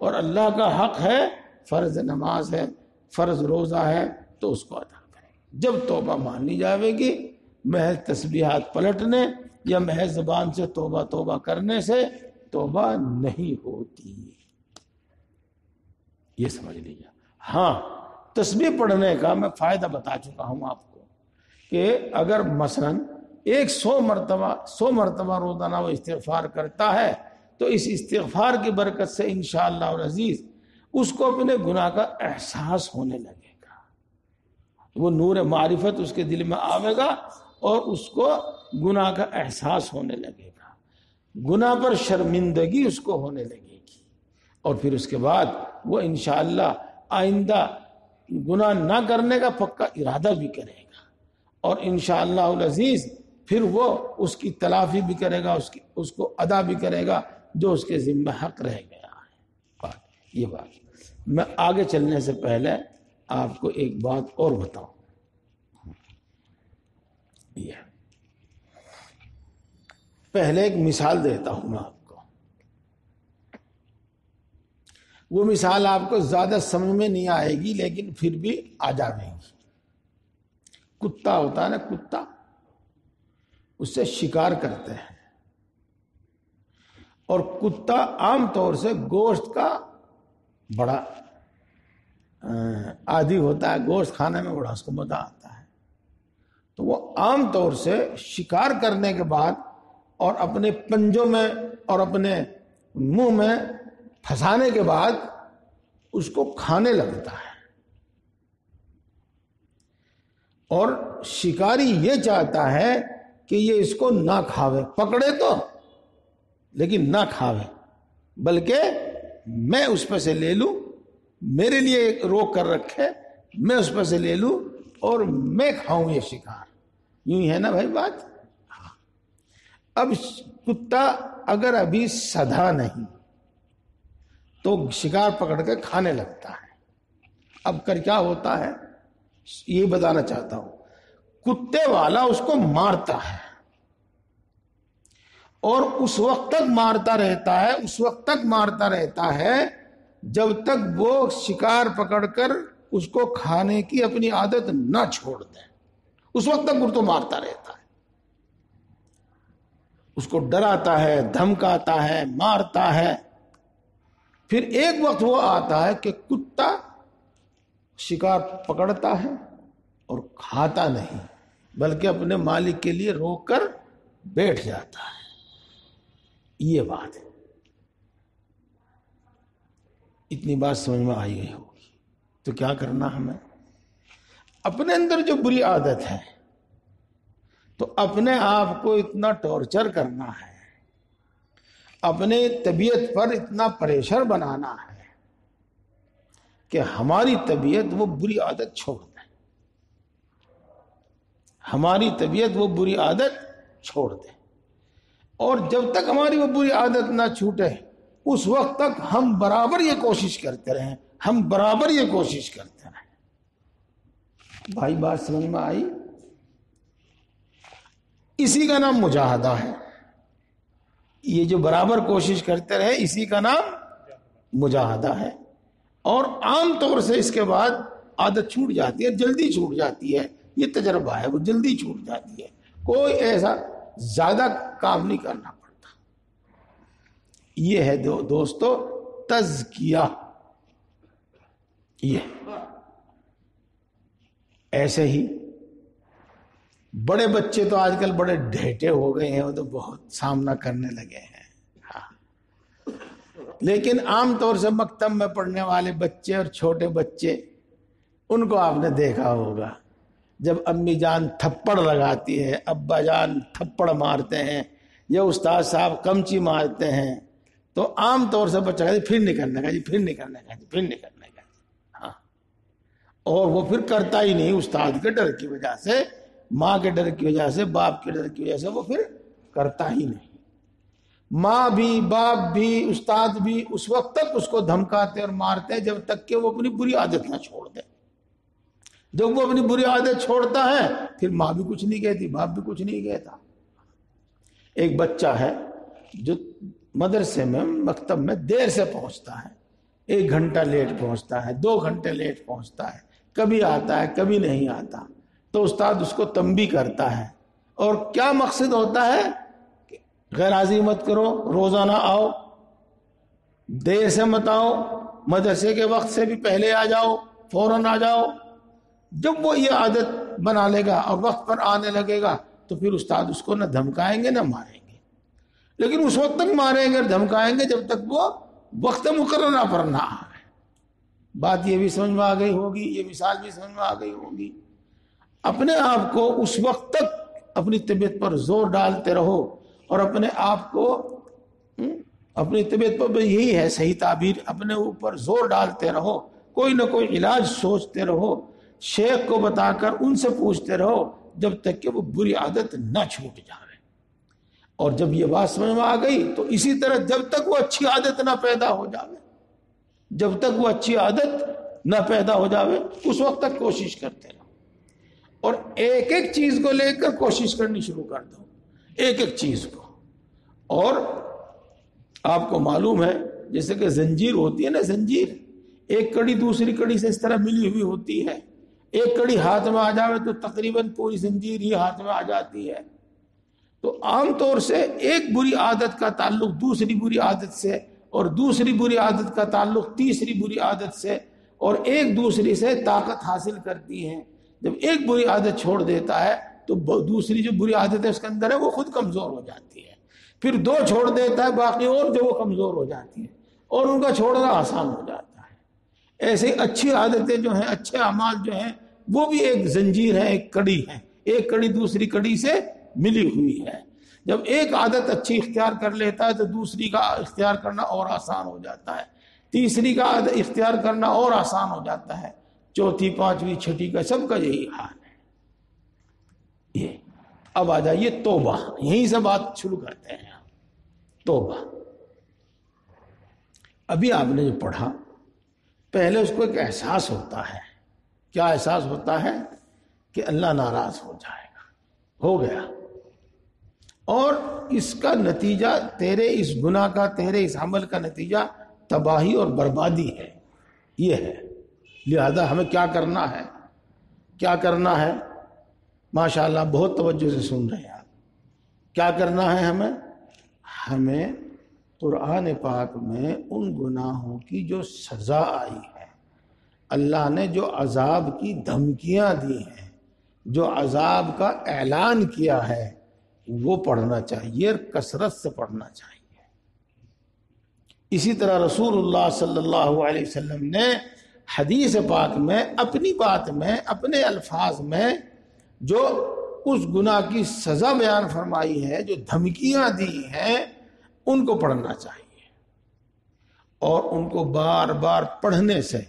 اور اللہ کا حق ہے، فرض نماز ہے، فرض روزہ ہے، تو اس کو ادا کرے۔ جب توبہ مانی جائے گی، محض تسبیحات پلٹنے یا محض زبان سے توبہ توبہ کرنے سے توبہ نہیں ہوتی، یہ سمجھ لیجیے۔ ہاں، تسبیح پڑھنے کا میں فائدہ بتا چکا ہوں آپ کو کہ اگر مثلاً 100 مرتبہ روزانہ وہ استغفار کرتا ہے تو اس استغفار کی برکت سے انشاءاللہ العزیز اس کو اپنے گناہ کا احساس ہونے لگے گا، وہ نور معرفت اس کے دل میں آئے گا اور اس کو گناہ کا احساس ہونے لگے گا، گناہ پر شرمندگی اس کو ہونے لگے گی، اور پھر اس کے بعد وہ انشاءاللہ آئندہ گناہ نہ کرنے کا پکا ارادہ بھی کرے گا، اور انشاءاللہ العزیز پھر وہ اس کی تلافی بھی کرے گا، اس کو ادا بھی کرے گا جو اس کے ذمہ حق رہ گیا ہے۔ یہ بات میں آگے چلنے سے پہلے آپ کو ایک بات اور بتاؤں، یہ پہلے ایک مثال دیتا ہوں میں آپ کو، وہ مثال آپ کو زیادہ سمجھ میں نہیں آئے گی لیکن پھر بھی آ جائے گی۔ کتا ہوتا ہے نا، کتا، اس سے شکار کرتے ہیں، اور کتا عام طور سے گوشت کا بڑا عادی ہوتا ہے، گوشت کھانے میں بڑا اس کو مزہ آتا ہے، تو وہ عام طور سے شکار کرنے کے بعد اور اپنے پنجوں میں اور اپنے منہ میں پھنسانے کے بعد اس کو کھانے لگتا ہے، اور شکاری یہ چاہتا ہے کہ یہ اس کو نہ کھاوے، پکڑے تو لیکن نہ کھاوے، بلکہ میں اس پہ سے لے لوں، میرے لیے روک کر رکھے، میں اس پہ سے لے لوں اور میں کھاؤں یہ شکار۔ یوں ہی ہے نا بھائی بات؟ اب کتا اگر ابھی سدھا نہیں تو شکار پکڑ کے کھانے لگتا ہے۔ اب کر کیا ہوتا ہے یہ بتانا چاہتا ہوں، کتے والا اس کو مارتا ہے، اور اس وقت تک مارتا رہتا ہے جب تک وہ شکار پکڑ کر اس کو کھانے کی اپنی عادت نہ چھوڑ دے، اس وقت تک وہ تو مارتا رہتا ہے، اس کو ڈراتا ہے، دھمکاتا ہے، مارتا ہے۔ پھر ایک وقت وہ آتا ہے کہ کتا شکار پکڑتا ہے اور کھاتا نہیں بلکہ اپنے مالک کے لیے روک کر بیٹھ جاتا ہے۔ یہ بات ہے، اتنی بات سمجھ میں آئی گئی ہوگی۔ تو کیا کرنا ہمیں؟ اپنے اندر جو بری عادت ہے تو اپنے آپ کو اتنا ٹارچر کرنا ہے، اپنے طبیعت پر اتنا پریشر بنانا ہے کہ ہماری طبیعت وہ بری عادت چھوڑ دے، ہماری طبیعت وہ بری عادت چھوڑ دے، اور جب تک ہماری وہ بری عادت نہ چھوٹے اس وقت تک ہم برابر یہ کوشش کرتے رہیں، بھائی بات سمجھ میں آئی؟ اسی کا نام مجاہدہ ہے، یہ جو برابر کوشش کرتے رہے اسی کا نام مجاہدہ ہے، اور عام طور سے اس کے بعد عادت چھوٹ جاتی ہے، جلدی چھوٹ جاتی ہے، یہ تجربہ ہے، وہ جلدی چھوٹ جاتی ہے، کوئی ایسا زیادہ کام نہیں کرنا پڑتا۔ یہ ہے دوستو تزکیہ۔ یہ ایسے ہی بڑے بچے تو آج کل بڑے ڈھیٹے ہو گئے ہیں، وہ تو بہت سامنا کرنے لگے ہیں، ہاں، لیکن عام طور سے مکتب میں پڑھنے والے بچے اور چھوٹے بچے، ان کو آپ نے دیکھا ہوگا جب امی جان تھپڑ لگاتی ہے، ابا جان تھپڑ مارتے ہیں یا استاد صاحب کمچی مارتے ہیں تو عام طور سے بچہ کہتے پھر نہیں کرنے کا جی، پھر نہیں کرنے کا جی، پھر نہیں کرنے کا جی، ہاں، اور وہ پھر کرتا ہی نہیں، استاد کے ڈر کی وجہ سے، ماں کے ڈر کی وجہ سے، باپ کے ڈر کی وجہ سے وہ پھر کرتا ہی نہیں۔ ماں بھی، باپ بھی، استاد بھی اس وقت تک اس کو دھمکاتے اور مارتے ہیں جب تک کہ وہ اپنی بری عادت نہ چھوڑ دے۔ جب وہ اپنی بری عادت چھوڑتا ہے پھر ماں بھی کچھ نہیں کہتی، باپ بھی کچھ نہیں کہتا۔ ایک بچہ ہے جو مدرسے میں، مکتب میں دیر سے پہنچتا ہے، 1 گھنٹہ لیٹ پہنچتا ہے، 2 گھنٹے لیٹ پہنچتا ہے، کبھی آتا ہے کبھی نہیں آتا، تو استاد اس کو تنبیہ کرتا ہے، اور کیا مقصد ہوتا ہے کہ غیر حاضری مت کرو، روزانہ آؤ، دیر سے مت آؤ، مدرسے کے وقت سے بھی پہلے آ جاؤ، فوراً آ جاؤ. جب وہ یہ عادت بنا لے گا اور وقت پر آنے لگے گا تو پھر استاد اس کو نہ دھمکائیں گے نہ ماریں گے، لیکن اس وقت تک ماریں گے اور دھمکائیں گے جب تک وہ وقت مقررہ پر نہ آئے. بات یہ بھی سمجھ میں آ گئی ہوگی، یہ مثال بھی سمجھ میں آ گئی ہوگی. اپنے آپ کو اس وقت تک اپنی طبیعت پر زور ڈالتے رہو، اور اپنے آپ کو اپنی طبیعت پر یہی ہے صحیح تعبیر، اپنے اوپر زور ڈالتے رہو، کوئی نہ کوئی علاج سوچتے رہو، شیخ کو بتا کر ان سے پوچھتے رہو جب تک کہ وہ بری عادت نہ چھوٹ جائے. اور جب یہ بات سمجھ میں آ گئی تو اسی طرح جب تک وہ اچھی عادت نہ پیدا ہو جائے، جب تک وہ اچھی عادت نہ پیدا ہو جائے اس وقت تک کوشش کرتے رہو. اور ایک ایک چیز کو لے کر کوشش کرنی شروع کر دو، ایک ایک چیز کو. اور آپ کو معلوم ہے جیسے کہ زنجیر ہوتی ہے نا، زنجیر ایک کڑی دوسری کڑی سے اس طرح ملی ہوئی ہوتی ہے. ایک کڑی ہاتھ میں آ جائے تو تقریباً پوری زنجیر ہی ہاتھ میں آ جاتی ہے. تو عام طور سے ایک بری عادت کا تعلق دوسری بری عادت سے، اور دوسری بری عادت کا تعلق تیسری بری عادت سے، اور ایک دوسری سے طاقت حاصل کرتی ہیں. جب ایک بری عادت چھوڑ دیتا ہے تو دوسری جو بری عادت ہے اس کے اندر ہے وہ خود کمزور ہو جاتی ہے. پھر دو چھوڑ دیتا ہے، باقی اور جو وہ کمزور ہو جاتی ہیں اور ان کا چھوڑنا آسان ہو جاتا ہے. ایسے اچھی عادتیں جو ہیں، اچھے اعمال جو ہیں، وہ بھی ایک زنجیر ہے، ایک کڑی ہے. ایک کڑی دوسری کڑی سے ملی ہوئی ہے. جب ایک عادت اچھی اختیار کر لیتا ہے تو دوسری کا اختیار کرنا اور آسان ہو جاتا ہے، تیسری کا اختیار کرنا اور آسان ہو جاتا ہے، چوتھی پانچویں چھٹی کا سب کا یہی حال ہے. یہ اب آ جائیے توبہ، یہیں سے بات شروع کرتے ہیں. توبہ ابھی آپ نے جو پڑھا، پہلے اس کو ایک احساس ہوتا ہے. کیا احساس ہوتا ہے؟ کہ اللہ ناراض ہو جائے گا، ہو گیا، اور اس کا نتیجہ تیرے اس گناہ کا، تیرے اس عمل کا نتیجہ تباہی اور بربادی ہے. یہ ہے. لہذا ہمیں کیا کرنا ہے؟ کیا کرنا ہے؟ ماشاءاللہ بہت توجہ سے سن رہے ہیں آپ. کیا کرنا ہے ہمیں قرآن پاک میں ان گناہوں کی جو سزا آئی ہے، اللہ نے جو عذاب کی دھمکیاں دی ہیں، جو عذاب کا اعلان کیا ہے، وہ پڑھنا چاہیے اور کثرت سے پڑھنا چاہیے. اسی طرح رسول اللہ صلی اللہ علیہ وسلم نے حدیث پاک میں اپنی بات میں، اپنے الفاظ میں جو اس گناہ کی سزا بیان فرمائی ہے، جو دھمکیاں دی ہیں، ان کو پڑھنا چاہیے. اور ان کو بار بار پڑھنے سے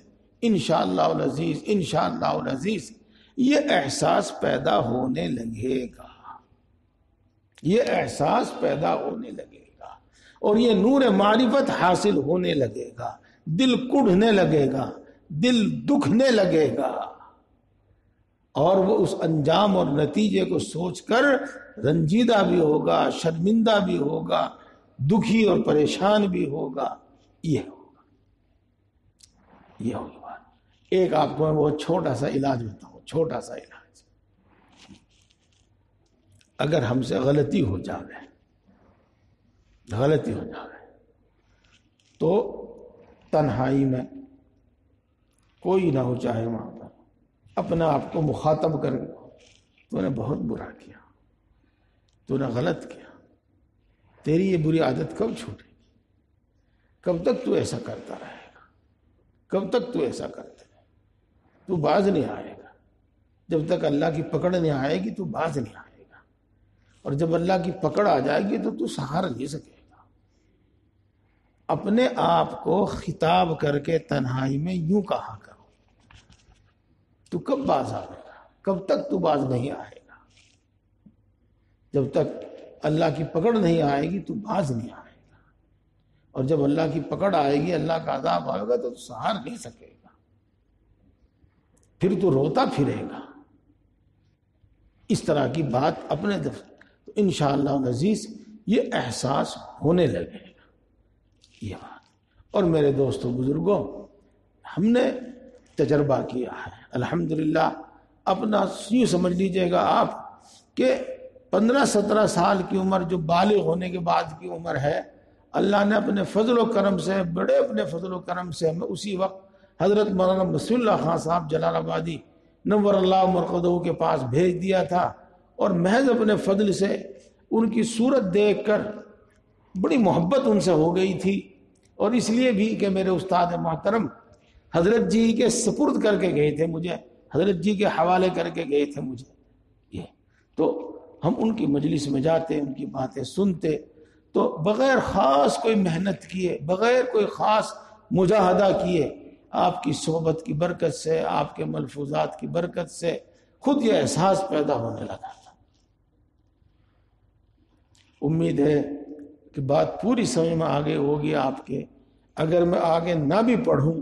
انشاءاللہ العزیز، انشاءاللہ العزیز یہ احساس پیدا ہونے لگے گا، یہ احساس پیدا ہونے لگے گا، اور یہ نور معرفت حاصل ہونے لگے گا. دل کڑھنے لگے گا، دل دکھنے لگے گا، اور وہ اس انجام اور نتیجے کو سوچ کر رنجیدہ بھی ہوگا، شرمندہ بھی ہوگا، دکھی اور پریشان بھی ہوگا. یہ ہوگا، یہ ہوگی بات. ایک آپ کو میں بہت چھوٹا سا علاج بتاؤں، چھوٹا سا علاج. اگر ہم سے غلطی ہو جائے، غلطی ہو جائے تو تنہائی میں کوئی نہ ہو، چاہے وہاں پر اپنا آپ کو مخاطب کر کے، تو نے بہت برا کیا، تو نے غلط کیا، تیری یہ بری عادت کب چھوٹے گی؟ کب تک تو ایسا کرتا رہے گا؟ کب تک تو ایسا کرتا رہے گا؟ تو باز نہیں آئے گا. جب تک اللہ کی پکڑ نہیں آئے گی تو باز نہیں آئے گا، اور جب اللہ کی پکڑ آ جائے گی تو سہار نہیں سکے گا. اپنے آپ کو خطاب کر کے تنہائی میں یوں کہا کرو، تو کب باز آئے گا؟ کب تک تو باز نہیں آئے گا؟ جب تک اللہ کی پکڑ نہیں آئے گی تو باز نہیں آئے گا، اور جب اللہ کی پکڑ آئے گی، اللہ کا عذاب آئے گا تو سہار نہیں سکے گا، پھر تو روتا پھرے گا. اس طرح کی بات اپنے تو انشاءاللہ العزیز یہ احساس ہونے لگے گا. یہ بات. اور میرے دوستو بزرگوں، ہم نے تجربہ کیا ہے الحمدللہ. اپنا یوں سمجھ لیجئے گا آپ کہ 15-17 سال کی عمر جو بالغ ہونے کے بعد کی عمر ہے، اللہ نے اپنے فضل و کرم سے، بڑے اپنے فضل و کرم سے ہمیں اسی وقت حضرت مولانا مسیح اللہ خان صاحب جلال آبادی نور اللہ مرقدہ کے پاس بھیج دیا تھا، اور محض اپنے فضل سے ان کی صورت دیکھ کر بڑی محبت ان سے ہو گئی تھی، اور اس لیے بھی کہ میرے استاد محترم حضرت جی کے سپرد کر کے گئے تھے مجھے، حضرت جی کے حوالے کر کے گئے تھے مجھے یہ، تو ہم ان کی مجلس میں جاتے، ان کی باتیں سنتے، تو بغیر خاص کوئی محنت کیے، بغیر کوئی خاص مجاہدہ کیے، آپ کی صحبت کی برکت سے، آپ کے ملفوظات کی برکت سے خود یہ احساس پیدا ہونے لگا تھا۔ امید ہے کہ بات پوری سمجھ میں آگے ہوگی آپ کے، اگر میں آگے نہ بھی پڑھوں،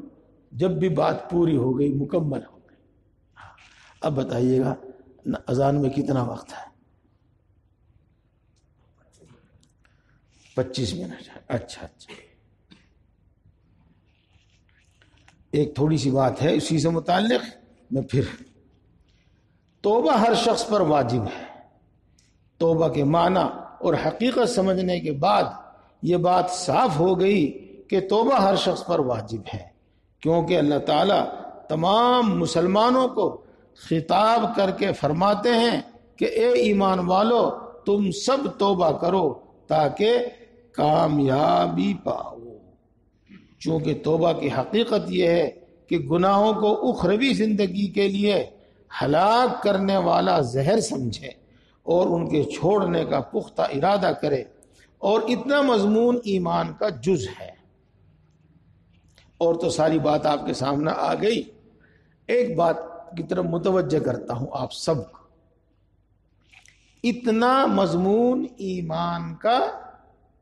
جب بھی بات پوری ہو گئی، مکمل ہو گئی۔ اب بتائیے گا اذان میں کتنا وقت ہے؟ 25 منٹ۔ اچھا، ایک تھوڑی سی بات ہے اسی سے متعلق، میں پھر توبہ ہر شخص پر واجب ہے۔ توبہ کے معنی اور حقیقت سمجھنے کے بعد یہ بات صاف ہو گئی کہ توبہ ہر شخص پر واجب ہے، کیونکہ اللہ تعالیٰ تمام مسلمانوں کو خطاب کر کے فرماتے ہیں کہ اے ایمان والو، تم سب توبہ کرو تاکہ کامیابی پاؤ۔ چونکہ توبہ کی حقیقت یہ ہے کہ گناہوں کو اخروی زندگی کے لیے ہلاک کرنے والا زہر سمجھے اور ان کے چھوڑنے کا پختہ ارادہ کرے، اور اتنا مضمون ایمان کا جز ہے۔ اور تو ساری بات آپ کے سامنے آ گئی، ایک بات کی طرف متوجہ کرتا ہوں آپ سب کو، اتنا مضمون ایمان کا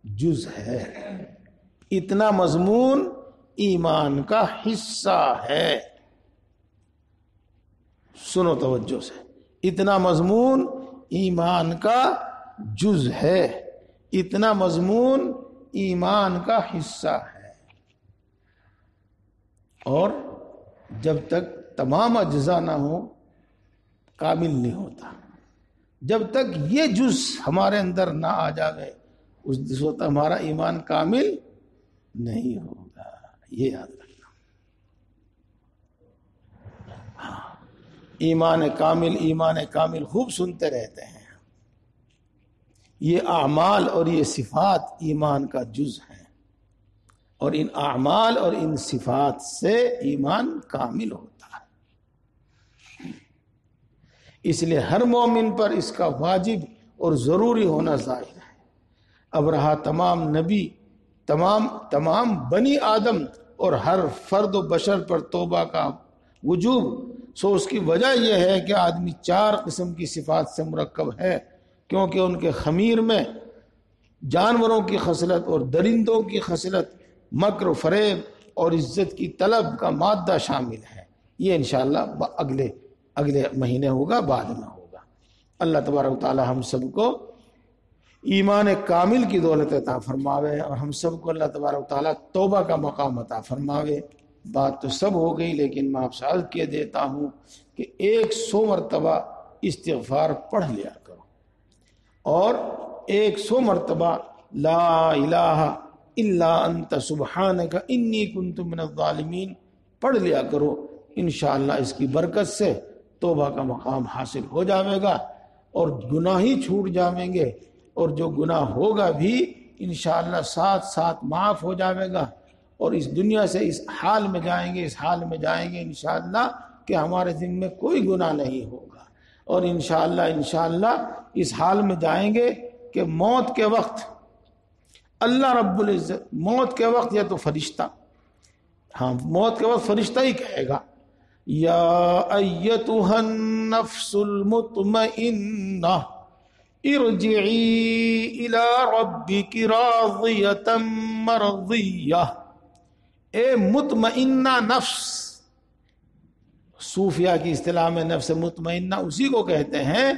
جز ہے، اتنا مضمون ایمان کا حصہ ہے۔ سنو توجہ سے، اتنا مضمون ایمان کا جز ہے، اتنا مضمون ایمان کا حصہ ہے، اور جب تک تمام اجزاء نہ ہو کامل نہیں ہوتا۔ جب تک یہ جز ہمارے اندر نہ آ جائے اس وقت ہمارا ایمان کامل نہیں ہوگا، یہ یاد رکھنا۔ ہاں، ایمان کامل خوب سنتے رہتے ہیں، یہ اعمال اور یہ صفات ایمان کا جز ہیں، اور ان اعمال اور ان صفات سے ایمان کامل ہوتا ہے۔ اس لیے ہر مومن پر اس کا واجب اور ضروری ہونا ظاہر ہے۔ اب رہا تمام نبی، تمام بنی آدم اور ہر فرد و بشر پر توبہ کا وجوب، سو اس کی وجہ یہ ہے کہ آدمی 4 قسم کی صفات سے مرکب ہے، کیونکہ ان کے خمیر میں جانوروں کی خصلت اور درندوں کی خصلت، مکر و فریب اور عزت کی طلب کا مادہ شامل ہے۔ یہ انشاءاللہ اگلے مہینے ہوگا، بعد میں ہوگا۔ اللہ تبارک و تعالی ہم سب کو ایمان کامل کی دولت عطا فرماوے، اور ہم سب کو اللہ تبارک و تعالی توبہ کا مقام عطا فرماوے۔ بات تو سب ہو گئی، لیکن میں آپ سے عرض کیے دیتا ہوں کہ 100 مرتبہ استغفار پڑھ لیا کرو، اور 100 مرتبہ لا الہ الا انت سبحانک انی کنت من الظالمین پڑھ لیا کرو۔ انشاءاللہ اس کی برکت سے توبہ کا مقام حاصل ہو جائے گا، اور گناہ ہی چھوٹ جائیں گے، اور جو گناہ ہوگا بھی انشاءاللہ ساتھ معاف ہو جائے گا، اور اس دنیا سے اس حال میں جائیں گے انشاءاللہ کہ ہمارے ذمہ میں کوئی گناہ نہیں ہوگا، اور انشاءاللہ اس حال میں جائیں گے کہ موت کے وقت اللہ رب العزت، موت کے وقت یا تو فرشتہ، موت کے وقت فرشتہ ہی کہے گا یا ایتھا النفس المطمئنہ ارجعی الی ربک راضیۃ مرضیہ۔ اے مطمئنہ نفس، صوفیہ کی اصطلاح میں نفس مطمئنہ اسی کو کہتے ہیں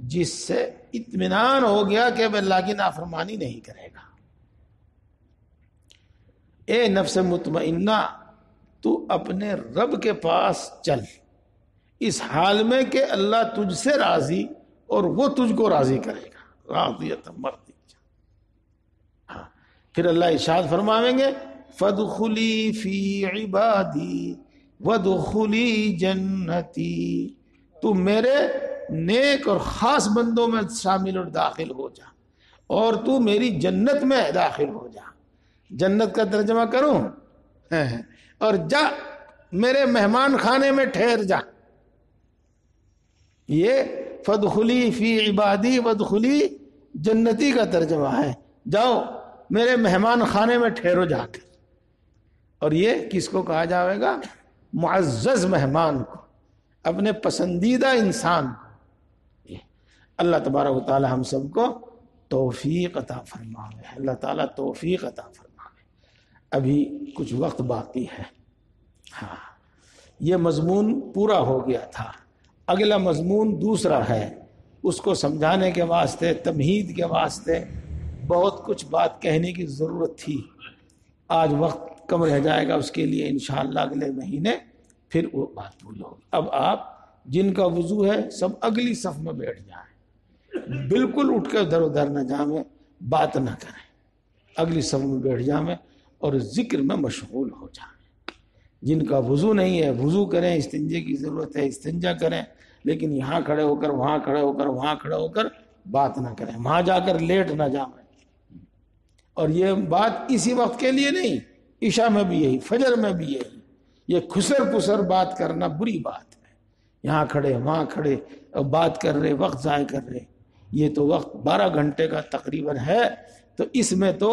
جس سے اطمینان ہو گیا کہ اب اللہ کی نافرمانی نہیں کرے گا۔ اے نفس مطمئنہ، تو اپنے رب کے پاس چل اس حال میں کہ اللہ تجھ سے راضی اور وہ تجھ کو راضی کرے گا، راضیۃ مرضیہ۔ پھر اللہ ارشاد فرمائیں گے فادخلی فی عبادی وادخلی جنتی، تو میرے نیک اور خاص بندوں میں شامل اور داخل ہو جا، اور تو میری جنت میں داخل ہو جا۔ جنت کا ترجمہ کروں؟ اور جا میرے مہمان خانے میں ٹھہر جا۔ یہ فادخلی فی عبادی وادخلی جنتی کا ترجمہ ہے، جاؤ میرے مہمان خانے میں ٹھہرو جا کر۔ اور یہ کس کو کہا جائے گا؟ معزز مہمان کو، اپنے پسندیدہ انسان کو۔ اللہ تبارک و تعالی ہم سب کو توفیق عطا فرمائے، اللہ تعالیٰ توفیق عطا فرمائے۔ ابھی کچھ وقت باقی ہے، ہاں یہ مضمون پورا ہو گیا تھا، اگلا مضمون دوسرا ہے، اس کو سمجھانے کے واسطے، تمہید کے واسطے بہت کچھ بات کہنے کی ضرورت تھی۔ آج وقت کم رہ جائے گا، اس کے لیے انشاءاللہ اگلے مہینے پھر وہ بات پوری ہوگی۔ اب آپ جن کا وضو ہے سب اگلی صف میں بیٹھ جائیں، بالکل اٹھ کے ادھر ادھر نہ جائیں، بات نہ کریں، اگلی صف میں بیٹھ جائیں اور ذکر میں مشغول ہو جائیں۔ جن کا وضو نہیں ہے وضو کریں، استنجے کی ضرورت ہے استنجا کریں، لیکن یہاں کھڑے ہو کر وہاں کھڑے ہو کر وہاں کھڑے ہو کر بات نہ کریں، وہاں جا کر لیٹ نہ جائیں۔ اور یہ بات اسی وقت کے لیے نہیں، عشاء میں بھی یہی، فجر میں بھی یہی۔ یہ خسر پسر بات کرنا بری بات ہے، یہاں کھڑے وہاں کھڑے اور بات کر رہے، وقت ضائع کر رہے۔ یہ تو وقت 12 گھنٹے کا تقریباً ہے، تو اس میں تو